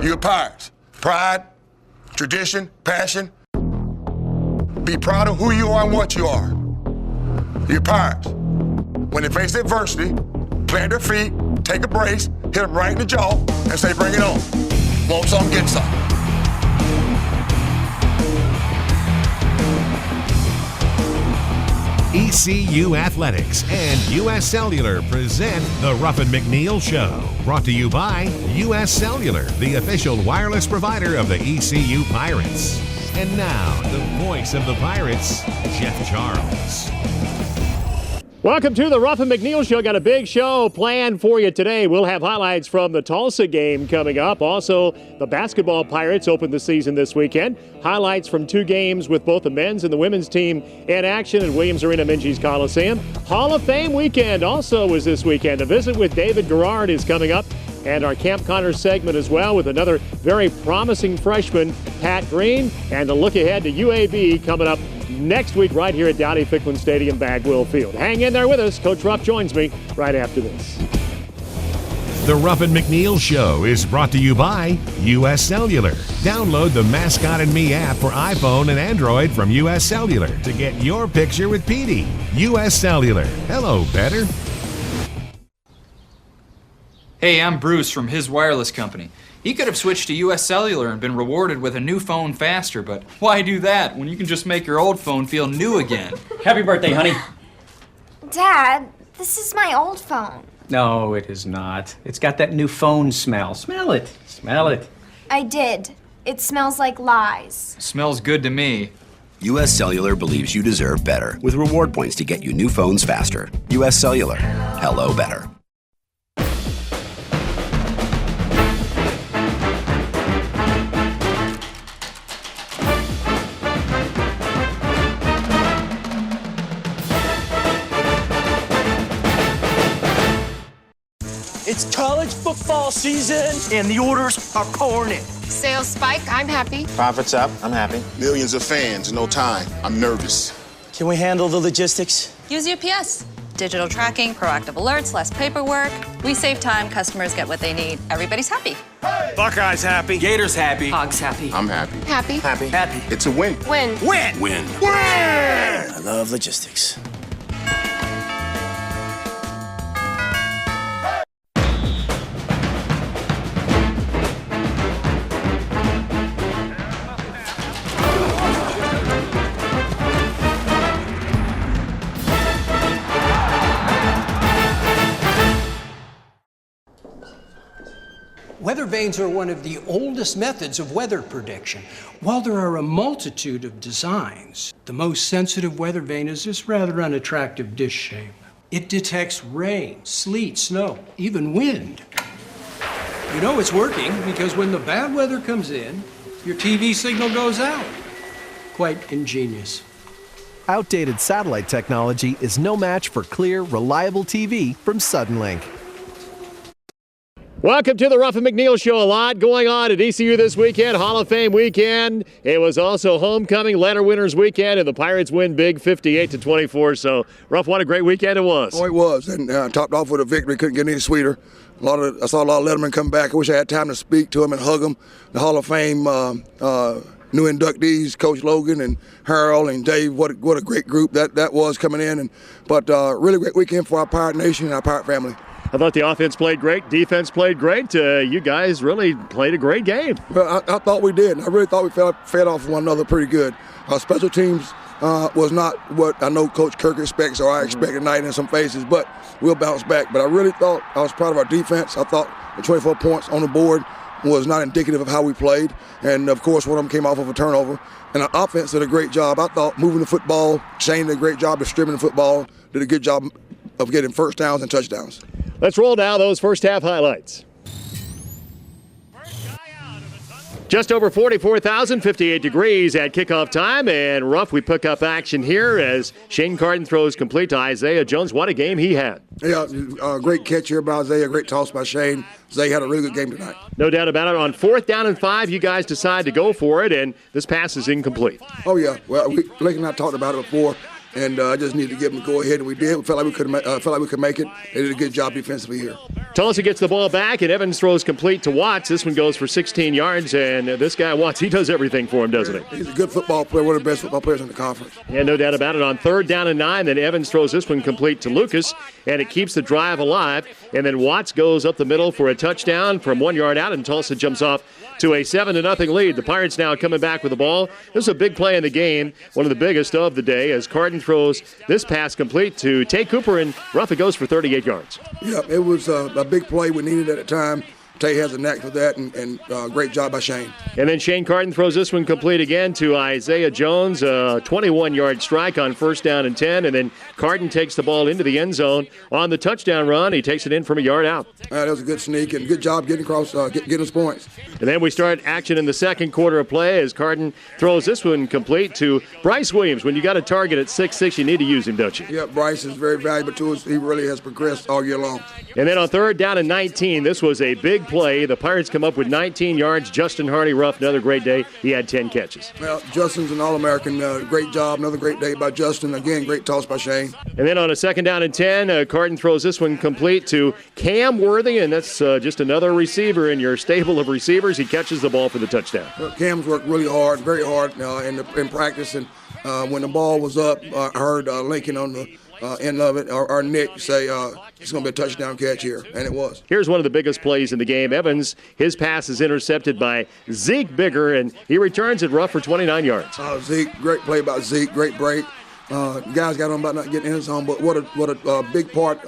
You're Pirates. Pride, tradition, passion. Be proud of who you are and what you are. You're Pirates. When they face adversity, plant their feet, take a brace, hit them right in the jaw, and say, bring it on. Want some, get some. ECU Athletics and U.S. Cellular present the Ruffin McNeill Show. Brought to you by U.S. Cellular, the official wireless provider of the ECU Pirates. And now, the voice of the Pirates, Jeff Charles. Welcome to the Ruffin McNeill Show. Got a big show planned for you today. We'll have highlights from the Tulsa game coming up. Also, the basketball Pirates opened the season this weekend. Highlights from 2 games with both the men's and the women's team in action at Williams Arena, Minges Coliseum. Hall of Fame weekend also was this weekend. A visit with David Garrard is coming up. And our Camp Connors segment as well with another very promising freshman, Pat Green. And a look ahead to UAB coming up next week right here at Dowdy-Ficklin Stadium, Bagwell Field. Hang in there with us. Coach Ruff joins me right after this. The Ruffin McNeill Show is brought to you by U.S. Cellular. Download the Mascot and Me app for iPhone and Android from U.S. Cellular to get your picture with Petey. U.S. Cellular. Hello, better. Hey, I'm Bruce from his wireless company. He could have switched to U.S. Cellular and been rewarded with a new phone faster, but why do that when you can just make your old phone feel new again? Happy birthday, honey. Dad, this is my old phone. No, it is not. It's got that new phone smell. Smell it. Smell it. I did. It smells like lies. Smells good to me. U.S. Cellular believes you deserve better with reward points to get you new phones faster. U.S. Cellular. Hello, better. It's college football season, and the orders are pouring in. Sales spike, I'm happy. Profits up, I'm happy. Millions of fans, no time. I'm nervous. Can we handle the logistics? Use UPS. Digital tracking, proactive alerts, less paperwork. We save time, customers get what they need. Everybody's happy. Hey! Buckeyes happy. Gators happy. Hogs happy. I'm happy. Happy. Happy. Happy. It's a win. Win. Win. Win. Win! I love logistics. Weather vanes are one of the oldest methods of weather prediction. While there are a multitude of designs, the most sensitive weather vane is this rather unattractive dish shape. It detects rain, sleet, snow, even wind. You know it's working because when the bad weather comes in, your TV signal goes out. Quite ingenious. Outdated satellite technology is no match for clear, reliable TV from Suddenlink. Welcome to the Ruffin McNeill Show. A lot going on at ECU this weekend. Hall of Fame weekend. It was also homecoming, letter winners weekend, and the Pirates win big 58-24. So, Ruff, what a great weekend it was. Oh, it was. And topped off with a victory. Couldn't get any sweeter. I saw a lot of lettermen come back. I wish I had time to speak to them and hug them. The Hall of Fame new inductees, Coach Logan and Harold and Dave. What a great group that was coming in. But really great weekend for our Pirate Nation and our Pirate family. I thought the offense played great, defense played great. You guys really played a great game. Well, I thought we did. I really thought we fed off one another pretty good. Our special teams was not what I know Coach Kirk expects or I expect tonight in some phases, but we'll bounce back. But I really thought I was proud of our defense. I thought the 24 points on the board was not indicative of how we played. And, of course, one of them came off of a turnover. And our offense did a great job. I thought moving the football, Shane did a great job distributing the football, did a good job of getting first downs and touchdowns. Let's roll now those first half highlights. Just over 44,000, 58 degrees at kickoff time. And Ruff, we pick up action here as Shane Carden throws complete to Isaiah Jones. What a game he had. Yeah, great catch here by Isaiah, great toss by Shane. Isaiah had a really good game tonight. No doubt about it. On 4th down and 5, you guys decide to go for it, and this pass is incomplete. Oh, yeah. Well, Blake and I talked about it before. And I just needed to give them a go ahead, and we did. We felt like we could make it. They did a good job defensively here. Tulsa gets the ball back, and Evans throws complete to Watts. This one goes for 16 yards, and this guy, Watts, he does everything for him, doesn't he? He's a good football player, one of the best football players in the conference. Yeah, no doubt about it. On 3rd down and 9, then Evans throws this one complete to Lucas, and it keeps the drive alive. And then Watts goes up the middle for a touchdown from 1 yard out, and Tulsa jumps off to a 7-0 lead. The Pirates now coming back with the ball. This is a big play in the game, one of the biggest of the day, as Carden throws this pass complete to Tay Cooper, and Ruffin goes for 38 yards. Yeah, it was a big play we needed at the time. Tay has a knack for that, and great job by Shane. And then Shane Carden throws this one complete again to Isaiah Jones, a 21-yard strike on 1st down and 10, and then Carden takes the ball into the end zone on the touchdown run. He takes it in from a yard out. That was a good sneak, and good job getting across, getting us points. And then we start action in the second quarter of play as Carden throws this one complete to Bryce Williams. When you got a target at 6'6", you need to use him, don't you? Yeah, Bryce is very valuable to us. He really has progressed all year long. And then on 3rd down and 19, this was a big play. The Pirates come up with 19 yards. Justin Hardy-Ruff, another great day. He had 10 catches. Well, Justin's an All-American. Great job. Another great day by Justin. Again, great toss by Shane. And then on a 2nd down and 10, Carden throws this one complete to Cam Worthy, and that's just another receiver in your stable of receivers. He catches the ball for the touchdown. Well, Cam's worked really hard, very hard in practice. And when the ball was up, I heard Lincoln on the end of it, or Nick say it's going to be a touchdown catch here, and it was. Here's one of the biggest plays in the game. Evans, his pass is intercepted by Zeke Bigger, and he returns it rough for 29 yards. Zeke, great play by Zeke, great break. Guys got on about not getting in his zone, but what a big part,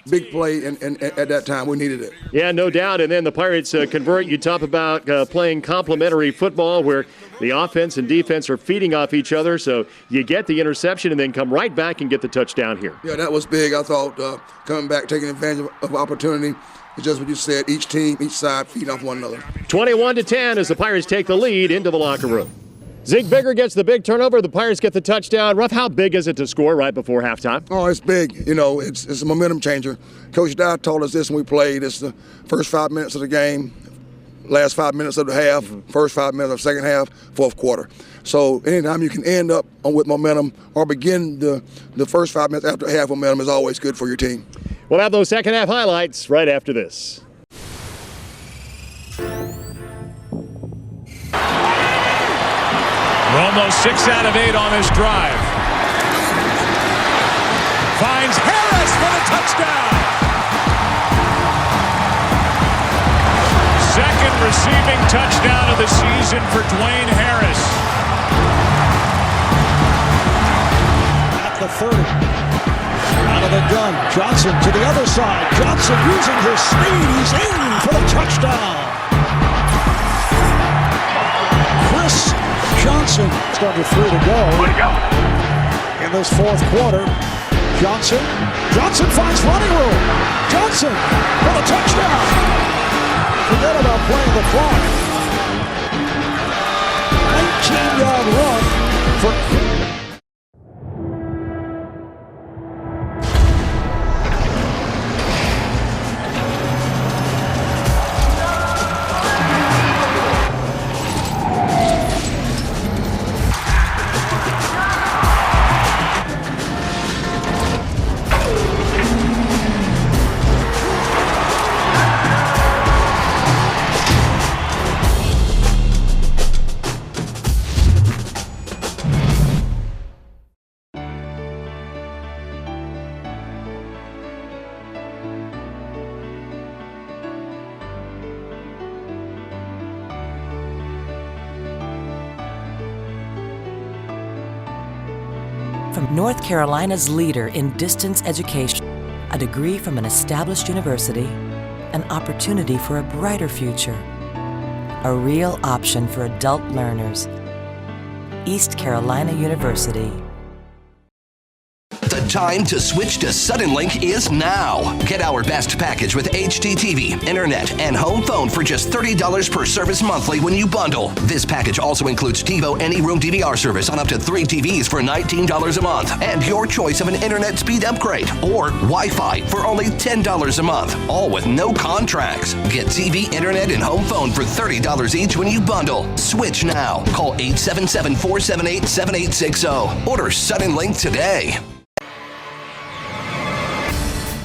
big play, and at that time we needed it. Yeah, no doubt. And then the Pirates convert. You talk about playing complementary football where the offense and defense are feeding off each other. So you get the interception and then come right back and get the touchdown here. Yeah, that was big. I thought coming back, taking advantage of opportunity. It's just what you said. Each team, each side feeding off one another. 21-10 as the Pirates take the lead into the locker room. Zeke Bigger gets the big turnover. The Pirates get the touchdown. Ruff, how big is it to score right before halftime? Oh, it's big. You know, it's a momentum changer. Coach Dye told us this when we played. It's the first 5 minutes of the game, last 5 minutes of the half, first 5 minutes of the second half, fourth quarter. So anytime you can end up with momentum or begin the first 5 minutes after half momentum is always good for your team. We'll have those second half highlights right after this. Romo 6 out of 8 on this drive. Finds Harris for the touchdown. Second receiving touchdown of the season for Dwayne Harris. At the 30. Out of the gun. Johnson to the other side. Johnson using his speed. He's in for the touchdown. Chris Johnson started 3 to go. In this fourth quarter. Johnson finds running room. Johnson for the touchdown. Forget about playing the clock. 19-yard run for From North Carolina's leader in distance education, a degree from an established university, an opportunity for a brighter future, a real option for adult learners. East Carolina University. The time to switch to Suddenlink is now. Get our best package with HDTV, internet, and home phone for just $30 per service monthly when you bundle. This package also includes TiVo Any-Room DVR service on up to 3 TVs for $19 a month, and your choice of an internet speed upgrade or Wi-Fi for only $10 a month, all with no contracts. Get TV, internet, and home phone for $30 each when you bundle. Switch now. Call 877-478-7860. Order Suddenlink today.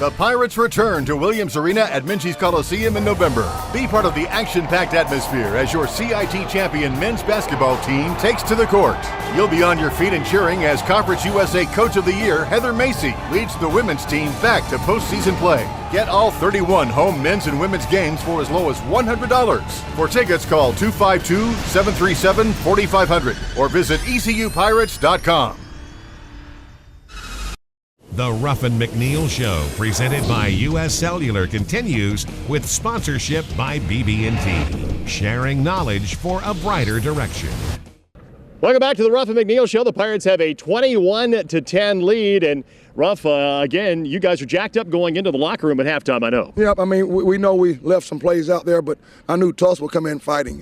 The Pirates return to Williams Arena at Minges Coliseum in November. Be part of the action-packed atmosphere as your CIT champion men's basketball team takes to the court. You'll be on your feet and cheering as Conference USA Coach of the Year Heather Macy leads the women's team back to postseason play. Get all 31 home men's and women's games for as low as $100. For tickets, call 252-737-4500 or visit ECUPirates.com. The Ruffin McNeill Show, presented by U.S. Cellular, continues with sponsorship by BB&T, sharing knowledge for a brighter direction. Welcome back to the Ruffin McNeill Show. The Pirates have a 21-10 lead, and Ruff, again, you guys are jacked up going into the locker room at halftime, I know. Yeah, I mean, we know we left some plays out there, but I knew Tulsa would come in fighting.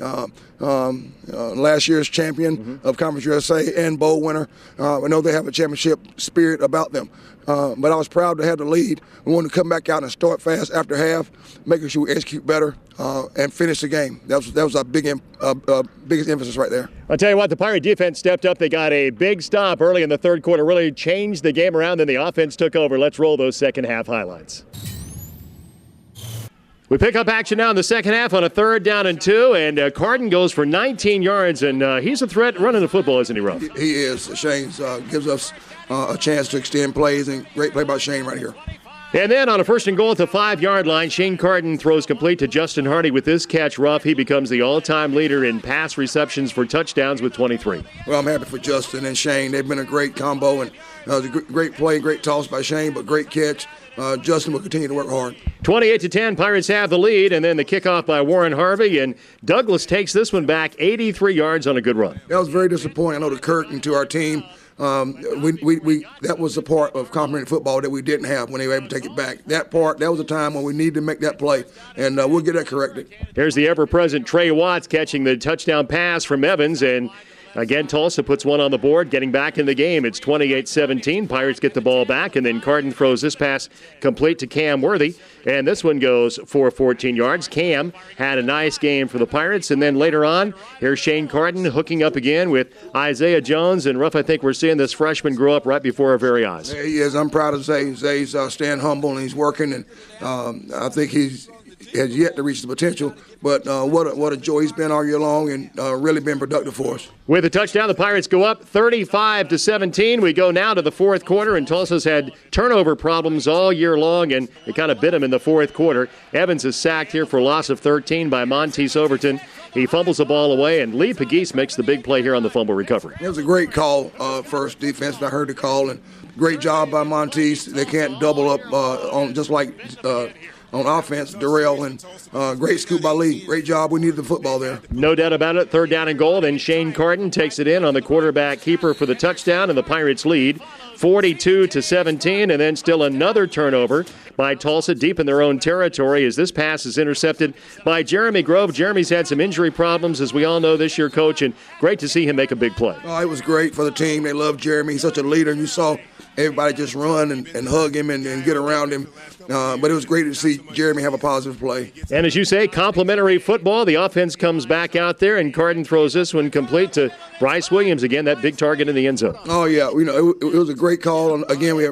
Last year's champion of Conference USA and bowl winner. I know they have a championship spirit about them. But I was proud to have the lead. We wanted to come back out and start fast after half, making sure we execute better and finish the game. That was our biggest emphasis right there. I'll tell you what, the Pirate defense stepped up. They got a big stop early in the third quarter, really changed the game around, then the offense took over. Let's roll those second half highlights. We pick up action now in the second half on a 3rd down and 2, and Carden goes for 19 yards, and he's a threat running the football, isn't he, Ruff? He is. Shane gives us a chance to extend plays, and great play by Shane right here. And then on a 1st and goal at the 5-yard line, Shane Carden throws complete to Justin Hardy with this catch. Ruff, he becomes the all-time leader in pass receptions for touchdowns with 23. Well, I'm happy for Justin and Shane. They've been a great combo, and it was a great play, great toss by Shane, but great catch. Justin will continue to work hard. 28-10, Pirates have the lead, and then the kickoff by Warren Harvey, and Douglas takes this one back 83 yards on a good run. That was very disappointing. I know the curtain to our team. That was the part of complimentary football that we didn't have when they were able to take it back. That was a time when we needed to make that play, and we'll get that corrected. Here's the ever-present Trey Watts catching the touchdown pass from Evans, and again, Tulsa puts one on the board, getting back in the game. It's 28-17. Pirates get the ball back, and then Carden throws this pass complete to Cam Worthy, and this one goes for 14 yards. Cam had a nice game for the Pirates, and then later on, here's Shane Carden hooking up again with Isaiah Jones, and Ruff, I think we're seeing this freshman grow up right before our very eyes. Yeah, he is. I'm proud of Zay. Zay's staying humble, and he's working, and I think he's has yet to reach the potential, but what a joy he's been all year long, and really been productive for us. With a touchdown, the Pirates go up 35-17. We go now to the 4th quarter, and Tulsa's had turnover problems all year long, and it kind of bit him in the 4th quarter. Evans is sacked here for a loss of 13 by Monteith Overton. He fumbles the ball away, and Lee Pegues makes the big play here on the fumble recovery. It was a great call, first defense. I heard the call, and great job by Monteith. They can't double up on just like on offense, Darrell, and great scoop by Lee. Great job. We needed the football there. No doubt about it. 3rd down and goal. Then Shane Carden takes it in on the quarterback keeper for the touchdown, and the Pirates lead 42-17, and then still another turnover by Tulsa deep in their own territory as this pass is intercepted by Jeremy Grove. Jeremy's had some injury problems, as we all know this year, Coach, and great to see him make a big play. Oh, it was great for the team. They love Jeremy. He's such a leader, and you saw everybody just run and hug him and get around him. But it was great to see Jeremy have a positive play. And as you say, complimentary football. The offense comes back out there, and Carden throws this one complete to Bryce Williams. Again, that big target in the end zone. Oh, yeah. It was a great call. And again, we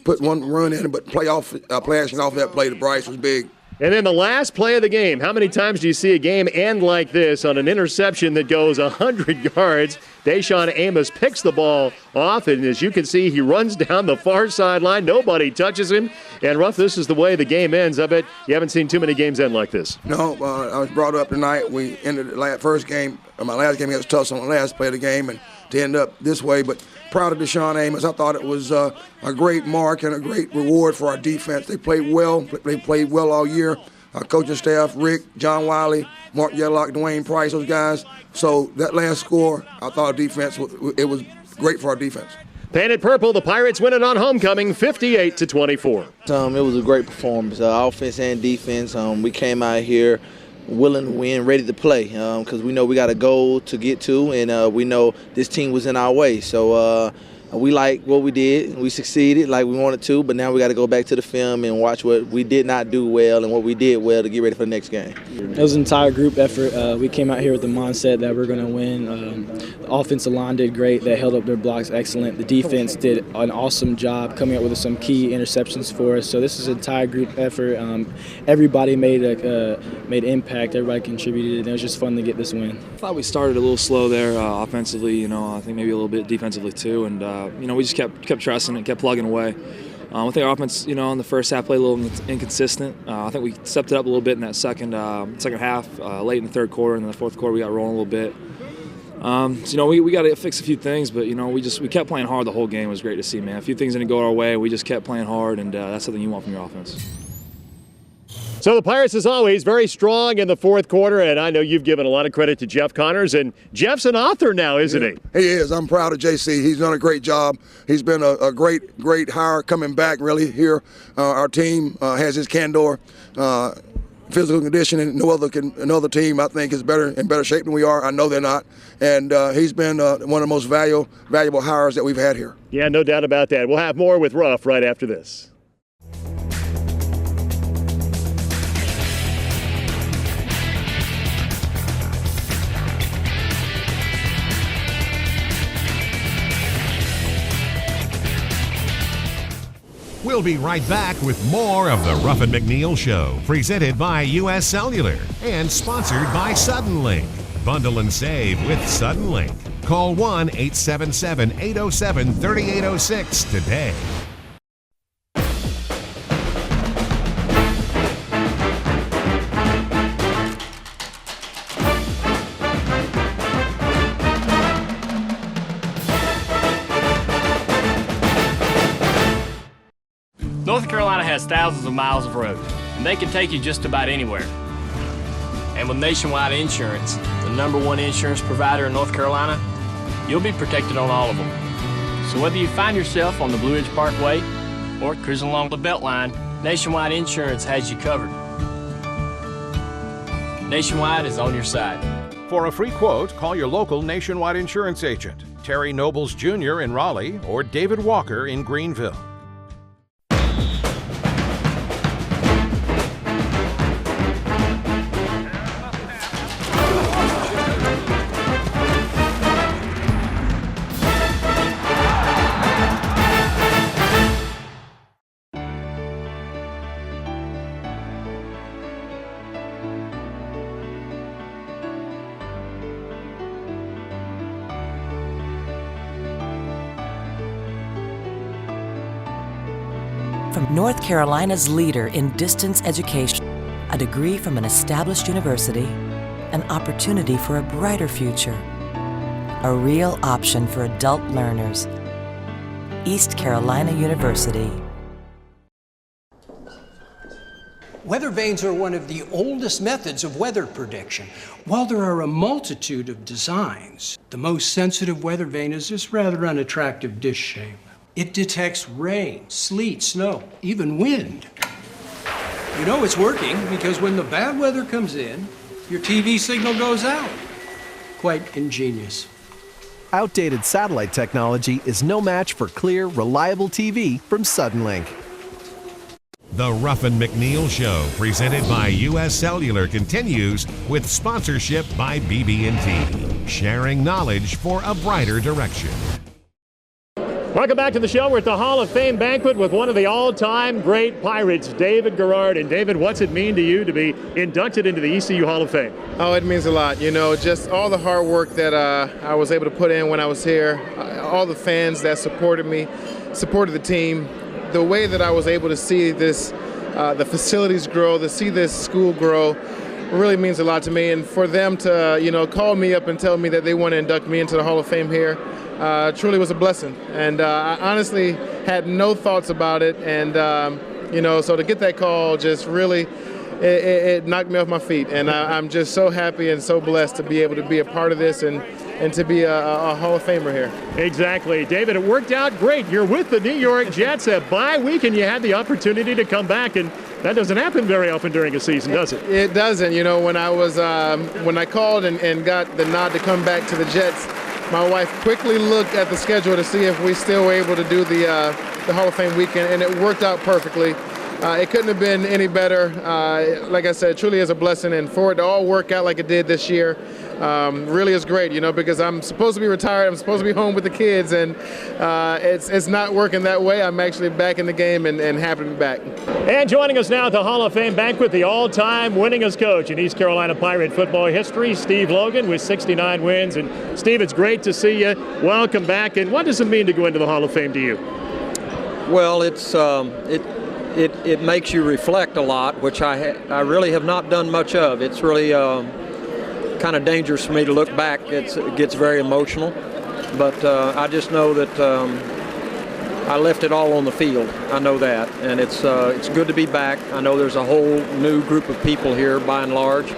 put one run in, but play action off that play to Bryce was big. And then the last play of the game. How many times do you see a game end like this on an interception that goes 100 yards? Deshaun Amos picks the ball off, and as you can see, he runs down the far sideline. Nobody touches him. And, Ruff, this is the way the game ends. I bet you haven't seen too many games end like this. No, I was brought up tonight. We ended the first game, my last game against Tulsa on the last play of the game, and to end up this way. But proud of Deshaun Amos. I thought it was a great mark and a great reward for our defense. They played well. They played well all year. Our coaching staff, Rick, John Wiley, Mark Yedlock, Dwayne Price, those guys. So that last score, I thought our defense, it was great for our defense. Painted purple, the Pirates win it on homecoming, 58-24. It was a great performance, offense and defense. We came out here willing to win, ready to play, because we know we got a goal to get to, and we know this team was in our way. So, We like what we did. We succeeded like we wanted to, but now we got to go back to the film and watch what we did not do well and what we did well to get ready for the next game. It was an entire group effort. We came out here with the mindset that we're going to win. The offensive line did great. They held up their blocks excellent. The defense did an awesome job coming up with some key interceptions for us. So this is an entire group effort. Everybody made impact. Everybody contributed. And it was just fun to get this win. I thought we started a little slow there offensively. I think maybe a little bit defensively too. And we just kept trusting it, kept plugging away. I think our offense, in the first half played a little inconsistent. I think we stepped it up a little bit in that second half, late in the third quarter, and in the fourth quarter we got rolling a little bit. We got to fix a few things, but we kept playing hard the whole game. It was great to see, man. A few things didn't go our way. We just kept playing hard, and that's something you want from your offense. So the Pirates, as always, very strong in the fourth quarter, and I know you've given a lot of credit to Jeff Connors, and Jeff's an author now, isn't he? He is. I'm proud of JC. He's done a great job. He's been a great hire coming back, really, here. Our team has his candor. Physical conditioning, no other team, I think, is in better shape than we are. I know they're not. And he's been one of the most valuable hires that we've had here. Yeah, no doubt about that. We'll have more with Ruff right after this. We'll be right back with more of the Ruffin McNeill Show, presented by U.S. Cellular and sponsored by Suddenlink. Bundle and save with Suddenlink. Call 1-877-807-3806 today. North Carolina has thousands of miles of road, and they can take you just about anywhere. And with Nationwide Insurance, the #1 insurance provider in North Carolina, you'll be protected on all of them. So whether you find yourself on the Blue Ridge Parkway or cruising along the Beltline, Nationwide Insurance has you covered. Nationwide is on your side. For a free quote, call your local Nationwide Insurance agent, Terry Nobles Jr. in Raleigh or David Walker in Greenville. From North Carolina's leader in distance education, a degree from an established university, an opportunity for a brighter future, a real option for adult learners. East Carolina University. Weather vanes are one of the oldest methods of weather prediction. While there are a multitude of designs, the most sensitive weather vane is this rather unattractive dish shape. It detects rain, sleet, snow, even wind. You know it's working because when the bad weather comes in, your TV signal goes out. Quite ingenious. Outdated satellite technology is no match for clear, reliable TV from Suddenlink. The Ruffin McNeill Show, presented by U.S. Cellular, continues with sponsorship by BB&T, sharing knowledge for a brighter direction. Welcome back to the show. We're at the Hall of Fame banquet with one of the all-time great Pirates, David Garrard. And David, what's it mean to you to be inducted into the ECU Hall of Fame? Oh, it means a lot. Just all the hard work that I was able to put in when I was here, all the fans that supported me, supported the team, the way that I was able to see this, the facilities grow, to see this school grow, really means a lot to me. And for them to, call me up and tell me that they want to induct me into the Hall of Fame here, truly was a blessing. And I honestly had no thoughts about it. And, so to get that call just really, it knocked me off my feet. And I'm just so happy and so blessed to be able to be a part of this and to be a Hall of Famer here. Exactly. David, it worked out great. You're with the New York Jets, a bye week, and you had the opportunity to come back. And that doesn't happen very often during a season, does it? It doesn't. When I called and got the nod to come back to the Jets, my wife quickly looked at the schedule to see if we still were able to do the Hall of Fame weekend, and it worked out perfectly. It couldn't have been any better. Like I said, it truly is a blessing, and for it to all work out like it did this year really is great, because I'm supposed to be retired, I'm supposed to be home with the kids, and it's not working that way. I'm actually back in the game and happy to be back. And joining us now at the Hall of Fame banquet, the all-time winningest coach in East Carolina Pirate football history, Steve Logan, with 69 wins. And Steve, it's great to see you. Welcome back. And what does it mean to go into the Hall of Fame to you? Well, it makes you reflect a lot, which I really have not done much of. It's really kind of dangerous for me to look back. It gets very emotional, but I just know that I left it all on the field. I know that, and it's good to be back. I know there's a whole new group of people here by and large,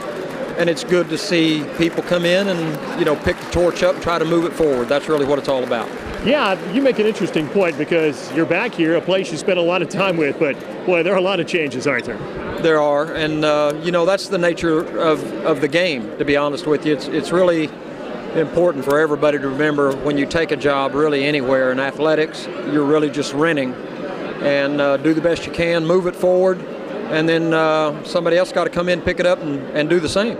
and it's good to see people come in and pick the torch up and try to move it forward. That's really what it's all about. Yeah, you make an interesting point because you're back here, a place you spent a lot of time with, but boy, there are a lot of changes, aren't there? There are, and that's the nature of the game, to be honest with you. It's really important for everybody to remember when you take a job really anywhere in athletics, you're really just renting, and do the best you can, move it forward, and then somebody else got to come in, pick it up, and do the same.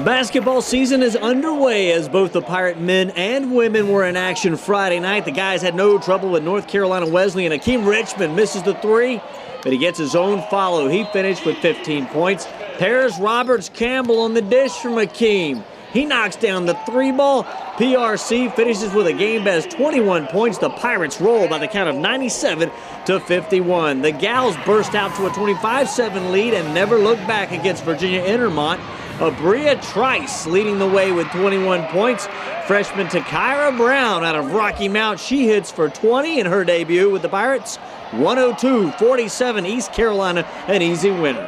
Basketball season is underway as both the Pirate men and women were in action Friday night. The guys had no trouble with North Carolina Wesleyan. Akeem Richmond misses the three, but he gets his own follow. He finished with 15 points. Paris Roberts-Campbell on the dish from Akeem. He knocks down the three ball. PRC finishes with a game-best 21 points. The Pirates roll by the count of 97-51. The Gals burst out to a 25-7 lead and never looked back against Virginia Intermont. Abria Trice leading the way with 21 points. Freshman Takira Brown out of Rocky Mount. She hits for 20 in her debut with the Pirates. 102-47 East Carolina, an easy winner.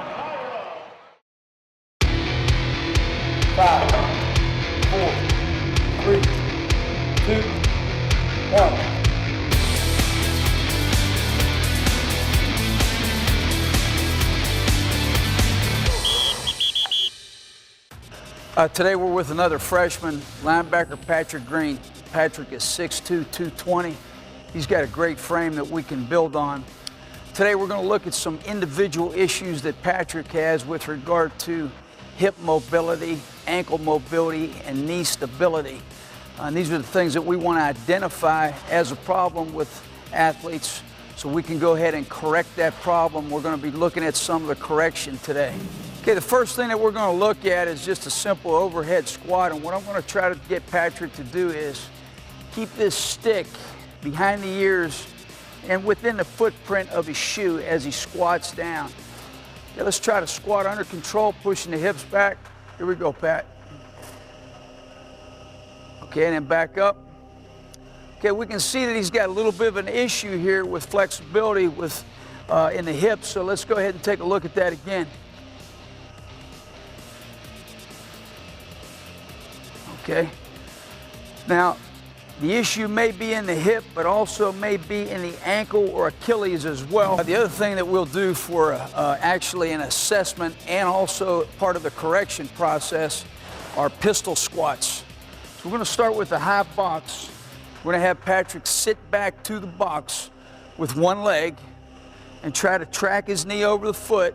5, 4, 3, 2, 1. Today we're with another freshman, linebacker Patrick Green. Patrick is 6'2", 220. He's got a great frame that we can build on. Today we're going to look at some individual issues that Patrick has with regard to hip mobility, ankle mobility, and knee stability. And these are the things that we want to identify as a problem with athletes so we can go ahead and correct that problem. We're going to be looking at some of the correction today. Okay, the first thing that we're going to look at is just a simple overhead squat, and what I'm going to try to get Patrick to do is keep this stick behind the ears and within the footprint of his shoe as he squats down. Okay, let's try to squat under control, pushing the hips back. Here we go, Pat. Okay, and then back up. Okay, we can see that he's got a little bit of an issue here with flexibility with in the hips, so let's go ahead and take a look at that again. Okay, now the issue may be in the hip, but also may be in the ankle or Achilles as well. The other thing that we'll do for actually an assessment and also part of the correction process are pistol squats. So we're going to start with the high box. We're going to have Patrick sit back to the box with one leg and try to track his knee over the foot.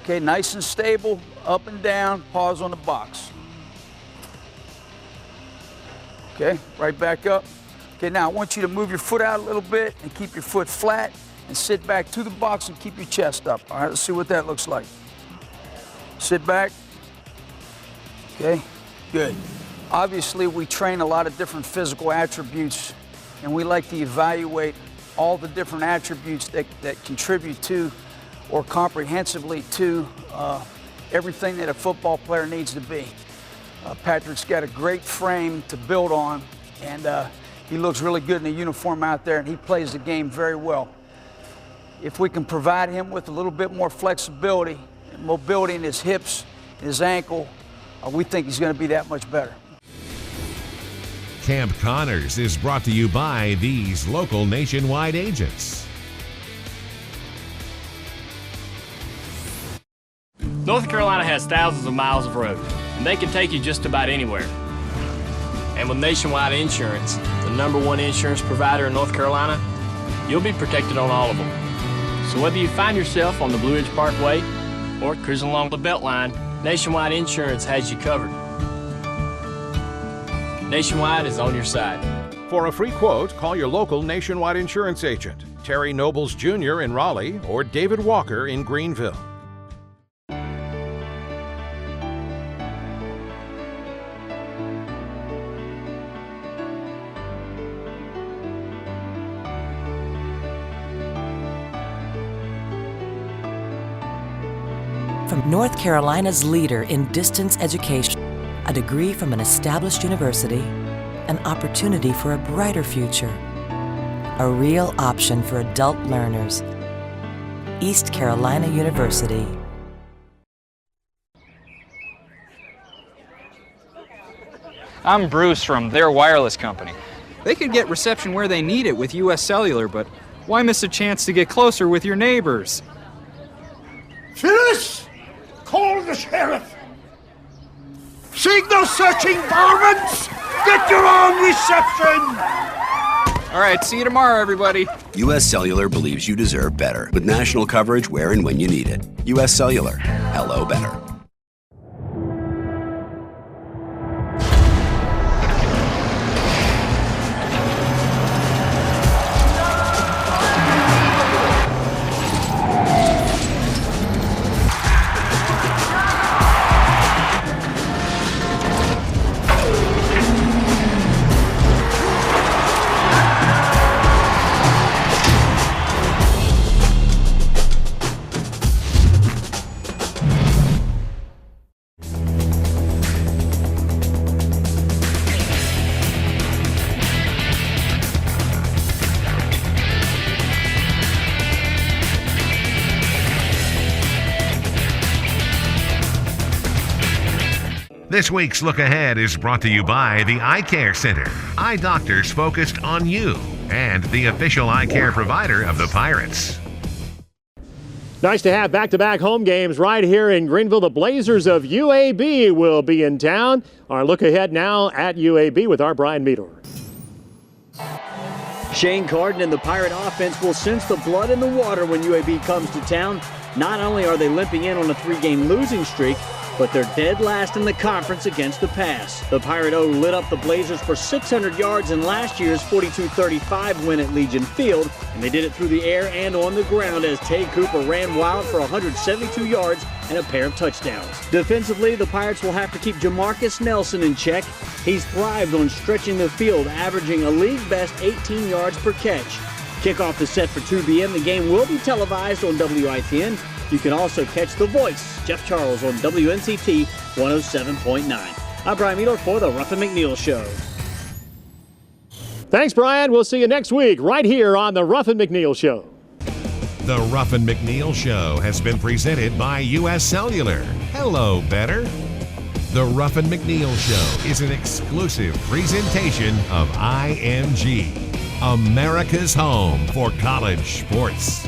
Okay, nice and stable, up and down, pause on the box. Okay, right back up. Okay, now I want you to move your foot out a little bit and keep your foot flat and sit back to the box and keep your chest up. All right, let's see what that looks like. Sit back. Okay, good. Obviously, we train a lot of different physical attributes, and we like to evaluate all the different attributes that contribute to or comprehensively to everything that a football player needs to be. Patrick's got a great frame to build on, and he looks really good in the uniform out there, and he plays the game very well. If we can provide him with a little bit more flexibility and mobility in his hips, his ankle, we think he's going to be that much better. Camp Connors is brought to you by these local nationwide agents. North Carolina has thousands of miles of road. and they can take you just about anywhere. And with Nationwide Insurance, the #1 insurance provider in North Carolina, you'll be protected on all of them. So whether you find yourself on the Blue Ridge Parkway or cruising along the Beltline, Nationwide Insurance has you covered. Nationwide is on your side. For a free quote, call your local Nationwide insurance agent, Terry Nobles Jr. in Raleigh or David Walker in Greenville. From North Carolina's leader in distance education, a degree from an established university, an opportunity for a brighter future, a real option for adult learners. East Carolina University. I'm Bruce from their wireless company. They could get reception where they need it with U.S. Cellular, but why miss a chance to get closer with your neighbors? Phyllis! Call the sheriff! Signal searching varmints! Get your own reception! All right, see you tomorrow, everybody. U.S. Cellular believes you deserve better, with national coverage where and when you need it. U.S. Cellular. Hello, better. This week's Look Ahead is brought to you by the Eye Care Center. Eye doctors focused on you and the official eye care provider of the Pirates. Nice to have back-to-back home games right here in Greenville. The Blazers of UAB will be in town. Our look ahead now at UAB with our Brian Meador. Shane Carden and the Pirate offense will sense the blood in the water when UAB comes to town. Not only are they limping in on a 3-game losing streak, but they're dead last in the conference against the pass. The Pirate O lit up the Blazers for 600 yards in last year's 42-35 win at Legion Field, and they did it through the air and on the ground as Tay Cooper ran wild for 172 yards and a pair of touchdowns. Defensively, the Pirates will have to keep Jamarcus Nelson in check. He's thrived on stretching the field, averaging a league-best 18 yards per catch. Kickoff is set for 2 p.m. The game will be televised on WITN. You can also catch The Voice, Jeff Charles, on WNCT 107.9. I'm Brian Meador for the Ruffin McNeill Show. Thanks, Brian. We'll see you next week right here on the Ruffin McNeill Show. The Ruffin McNeill Show has been presented by U.S. Cellular. Hello, better. The Ruffin McNeill Show is an exclusive presentation of IMG, America's home for college sports.